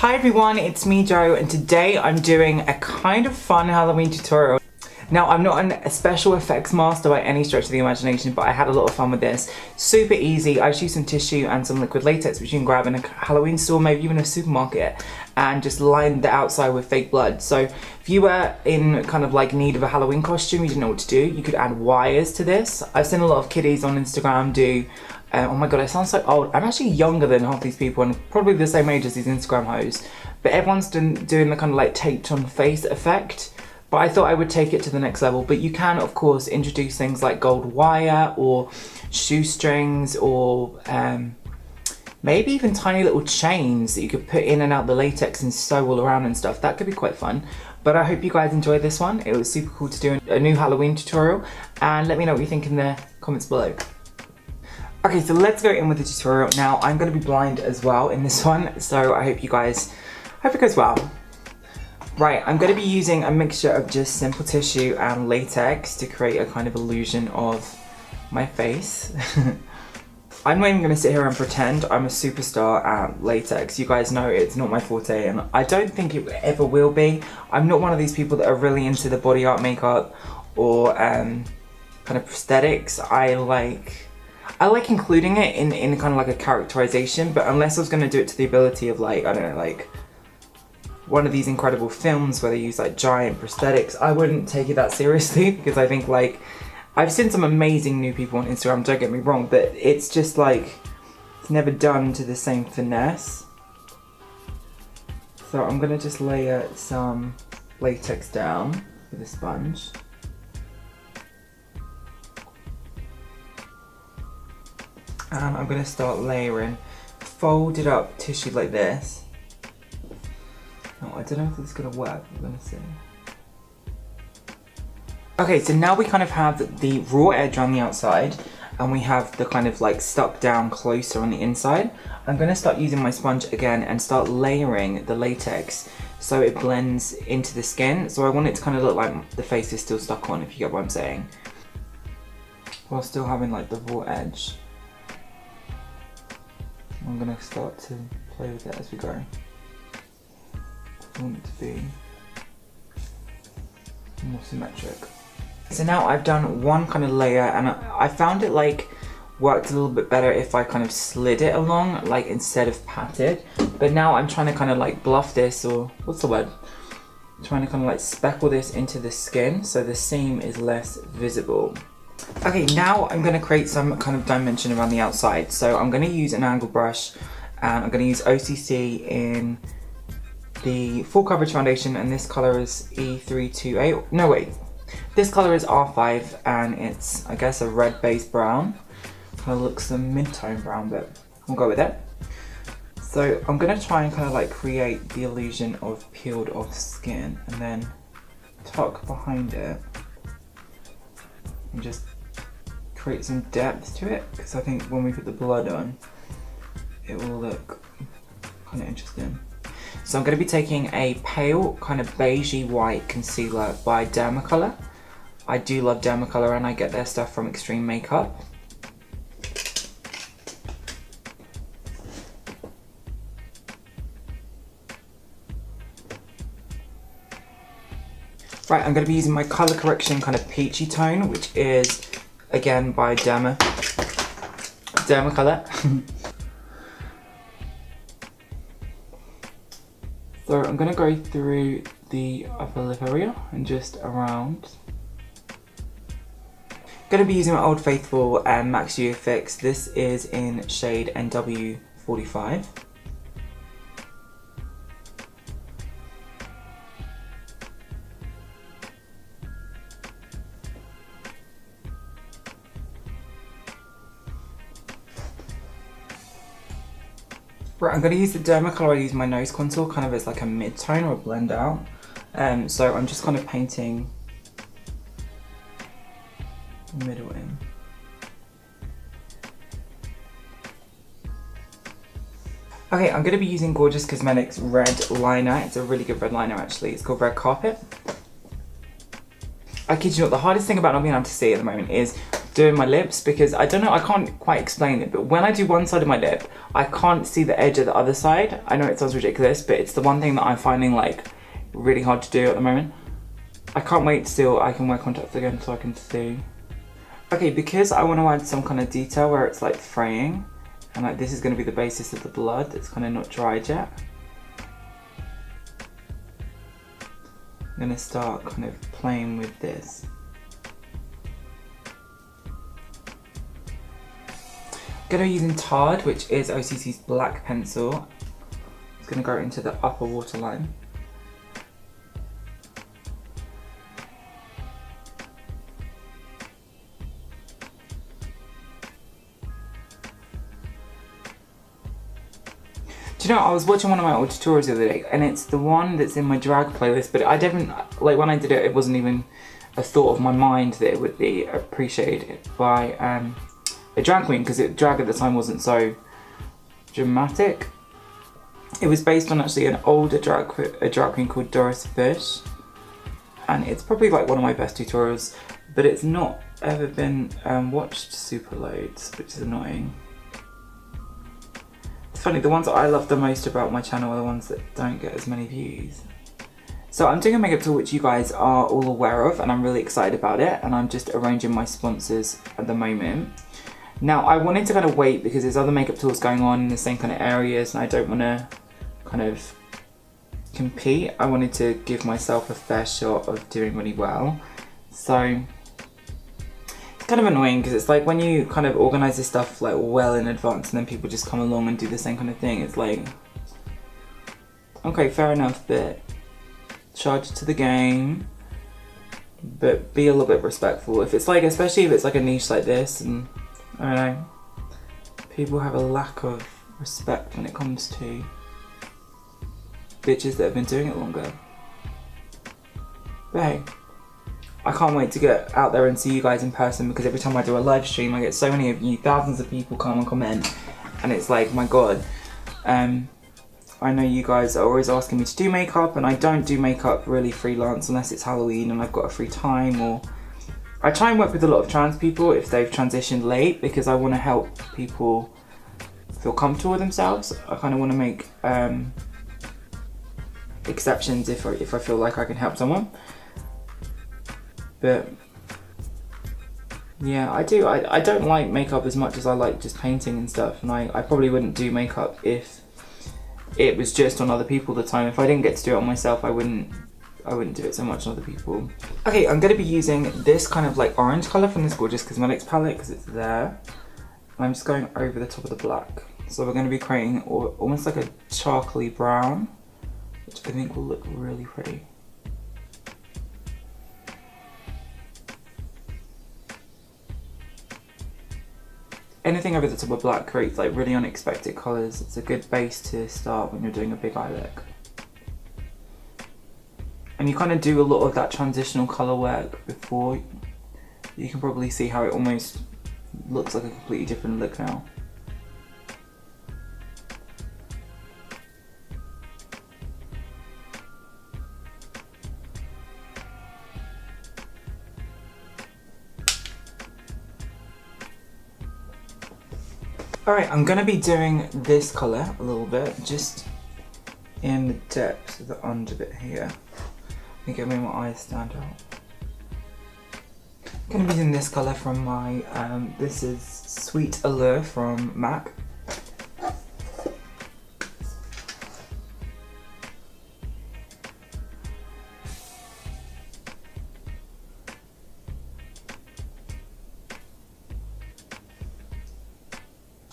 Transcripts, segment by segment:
Hi everyone, it's me Jo, and today I'm doing a kind of fun Halloween tutorial. Now, I'm not a special effects master by any stretch of the imagination, but I had a lot of fun with this. Super easy. I just used some tissue and some liquid latex, which you can grab in a Halloween store, maybe even a supermarket, and just line the outside with fake blood. So if you were in kind of like need of a Halloween costume, you didn't know what to do, you could add wires to this. I've seen a lot of kiddies on Instagram do, oh my god, I sound so old. I'm actually younger than half these people and probably the same age as these Instagram hoes. But everyone's doing the kind of like taped on face effect. But I thought I would take it to the next level. But you can, of course, introduce things like gold wire or shoestrings or maybe even tiny little chains that you could put in and out the latex and sew all around and stuff. That could be quite fun. But I hope you guys enjoyed this one. It was super cool to do a new Halloween tutorial. And let me know what you think in the comments below. Okay, so let's go in with the tutorial. Now, I'm going to be blind as well in this one. So I hope it goes well. Right, I'm going to be using a mixture of just simple tissue and latex to create a kind of illusion of my face. I'm not even going to sit here and pretend I'm a superstar at latex. You guys know it's not my forte, and I don't think it ever will be. I'm not one of these people that are really into the body art makeup or kind of prosthetics. I like including it in kind of like a characterization, but unless I was going to do it to the ability of like, I don't know, like one of these incredible films where they use like giant prosthetics, I wouldn't take it that seriously, because I think like, I've seen some amazing new people on Instagram, don't get me wrong, but it's just like, it's never done to the same finesse. So I'm gonna just layer some latex down with a sponge. And I'm gonna start layering folded up tissue like this. Oh, I don't know if this is gonna work, we're gonna see. Okay, so now we kind of have the raw edge on the outside and we have the kind of like stuck down closer on the inside. I'm gonna start using my sponge again and start layering the latex so it blends into the skin. So I want it to kind of look like the face is still stuck on, if you get what I'm saying, while still having like the raw edge. I'm gonna start to play with it as we go. I want it to be more symmetric. So now I've done one kind of layer, and I found it like worked a little bit better if I kind of slid it along, like instead of patted. But now I'm trying to kind of like bluff this, or what's the word? I'm trying to kind of like speckle this into the skin so the seam is less visible. Okay, now I'm going to create some kind of dimension around the outside. So I'm going to use an angle brush, and I'm going to use OCC in the full coverage foundation, and this color is E328. No wait, this color is R5, and it's, I guess, a red based brown. Kind of looks a mid-tone brown, but we'll go with it. So I'm going to try and kind of like create the illusion of peeled off skin, and then tuck behind it and just create some depth to it, because I think when we put the blood on, it will look kind of interesting. So I'm going to be taking a pale kind of beigey white concealer by Dermacolor. I do love Dermacolor, and I get their stuff from Extreme Makeup. Right, I'm going to be using my colour correction kind of peachy tone, which is again by Dermacolor. So I'm going to go through the upper lip area and just around. Going to be using my Old Faithful Max U Fix. This is in shade NW45. Right, I'm going to use the Dermacolor I use my nose contour kind of as like a mid-tone or a blend out. So I'm just kind of painting the middle in. Okay, I'm going to be using Gorgeous Cosmetics red liner. It's a really good red liner actually. It's called Red Carpet. I kid you not, the hardest thing about not being able to see at the moment is doing my lips because I don't know, I can't quite explain it, but when I do one side of my lip, I can't see the edge of the other side. I know it sounds ridiculous, but it's the one thing that I'm finding like really hard to do at the moment. I can't wait till I can wear contacts again so I can see. Okay, because I want to add some kind of detail where it's like fraying, and like this is going to be the basis of the blood that's kind of not dried yet. I'm going to start kind of playing with this. I'm going to be using Tard, which is OCC's black pencil. It's going to go into the upper waterline. Do you know, I was watching one of my old tutorials the other day, and it's the one that's in my drag playlist, but I didn't, like when I did it, it wasn't even a thought of my mind that it would be appreciated by a drag queen, because drag at the time wasn't so dramatic. It was based on actually an older drag queen called Doris Fish, and it's probably like one of my best tutorials, but it's not ever been watched super loads, which is annoying. It's funny, the ones that I love the most about my channel are the ones that don't get as many views. So I'm doing a makeup tour which you guys are all aware of, and I'm really excited about it, and I'm just arranging my sponsors at the moment. Now, I wanted to kind of wait because there's other makeup tours going on in the same kind of areas, and I don't want to kind of compete. I wanted to give myself a fair shot of doing really well. So it's kind of annoying because it's like when you kind of organise this stuff like well in advance and then people just come along and do the same kind of thing, it's like, okay, fair enough, but charge to the game, but be a little bit respectful. If it's like, especially if it's like a niche like this, and I don't know, people have a lack of respect when it comes to bitches that have been doing it longer. But hey, I can't wait to get out there and see you guys in person, because every time I do a live stream I get so many of you, thousands of people come and comment, and it's like, my god. I know you guys are always asking me to do makeup, and I don't do makeup really freelance unless it's Halloween and I've got a free time, or I try and work with a lot of trans people if they've transitioned late, because I want to help people feel comfortable with themselves. I kind of want to make exceptions if I feel like I can help someone. But yeah, I don't like makeup as much as I like just painting and stuff, and I probably wouldn't do makeup if it was just on other people all the time. If I didn't get to do it on myself, I wouldn't do it so much on other people. Okay, I'm going to be using this kind of like orange colour from this Gorgeous Cosmetics palette because it's there. And I'm just going over the top of the black. So we're going to be creating almost like a charcoaly brown, which I think will look really pretty. Anything over the top of black creates like really unexpected colours. It's a good base to start when you're doing a big eye look. And you kind of do a lot of that transitional colour work before. You can probably see how it almost looks like a completely different look now. Alright, I'm going to be doing this colour a little bit, just in the depths of the under bit here. I think it'll make my eyes stand out. I'm going to be using this colour from my, this is Sweet Allure from MAC.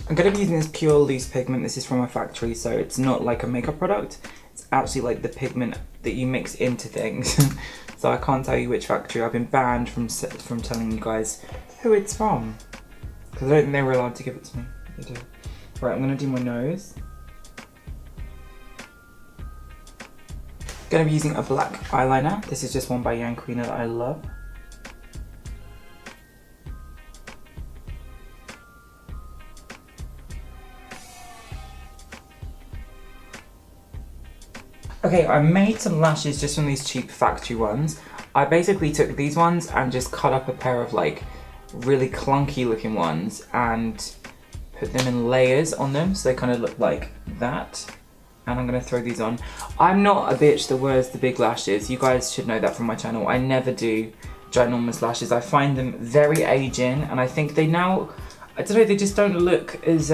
I'm going to be using this pure loose pigment. This is from a factory, so it's not like a makeup product. It's actually like the pigment that you mix into things. So I can't tell you which factory. I've been banned from telling you guys who it's from, because I don't think they were allowed to give it to me. They do. Right, I'm going to do my nose. Going to be using a black eyeliner. This is just one by Yang Queen that I love. Okay, I made some lashes just from these cheap factory ones. I basically took these ones and just cut up a pair of like really clunky looking ones and put them in layers on them so they kind of look like that. And I'm gonna throw these on. I'm not a bitch that wears the big lashes. You guys should know that from my channel. I never do ginormous lashes. I find them very aging, and I think they now, I don't know, they just don't look as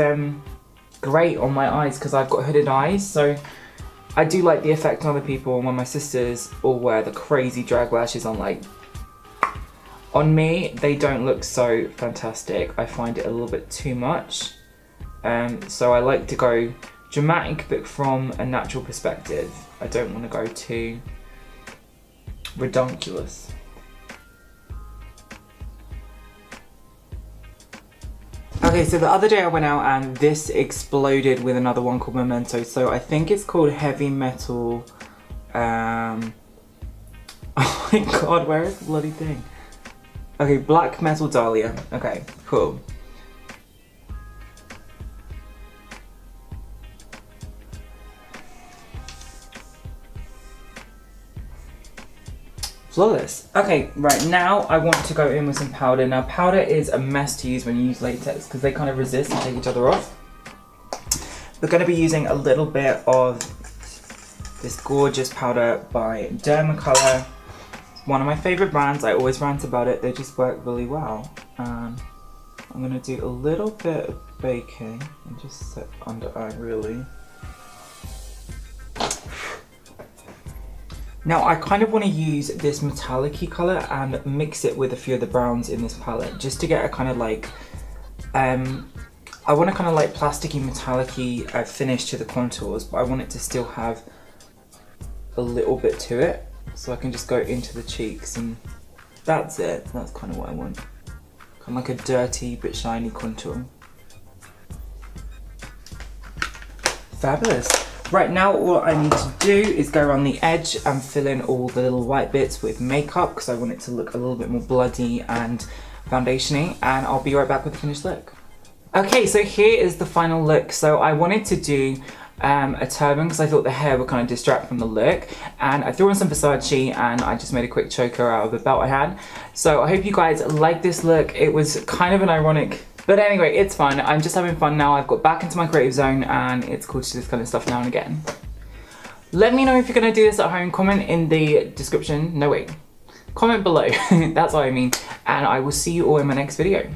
great on my eyes because I've got hooded eyes. So I do like the effect on other people, and when my sisters all wear the crazy drag lashes on, like, on me, they don't look so fantastic. I find it a little bit too much. So I like to go dramatic but from a natural perspective. I don't want to go too redonkulous. Okay, so the other day I went out and this exploded with another one called Memento. So I think it's called Heavy Metal. Oh my god, where is the bloody thing? Okay, Black Metal Dahlia. Okay, cool. Flawless. Okay, right, now I want to go in with some powder. Now, powder is a mess to use when you use latex because they kind of resist and take each other off. We're going to be using a little bit of this gorgeous powder by Dermacolor. It's one of my favorite brands. I always rant about it. They just work really well. I'm going to do a little bit of baking and just set under eye, really. Now I kind of want to use this metallic-y colour and mix it with a few of the browns in this palette just to get a kind of like, I want a kind of like plasticky metallic-y finish to the contours, but I want it to still have a little bit to it. So I can just go into the cheeks and that's it. That's kind of what I want. Kind of like a dirty but shiny contour. Fabulous. Right, now all I need to do is go around the edge and fill in all the little white bits with makeup because I want it to look a little bit more bloody and foundation-y, and I'll be right back with the finished look. Okay, so here is the final look. So I wanted to do a turban because I thought the hair would kind of distract from the look, and I threw on some Versace and I just made a quick choker out of the belt I had. So I hope you guys like this look. It was kind of an ironic, but anyway, it's fun. I'm just having fun now. I've got back into my creative zone and it's cool to do this kind of stuff now and again. Let me know if you're gonna do this at home. Comment in the description. No, wait. Comment below. That's what I mean. And I will see you all in my next video.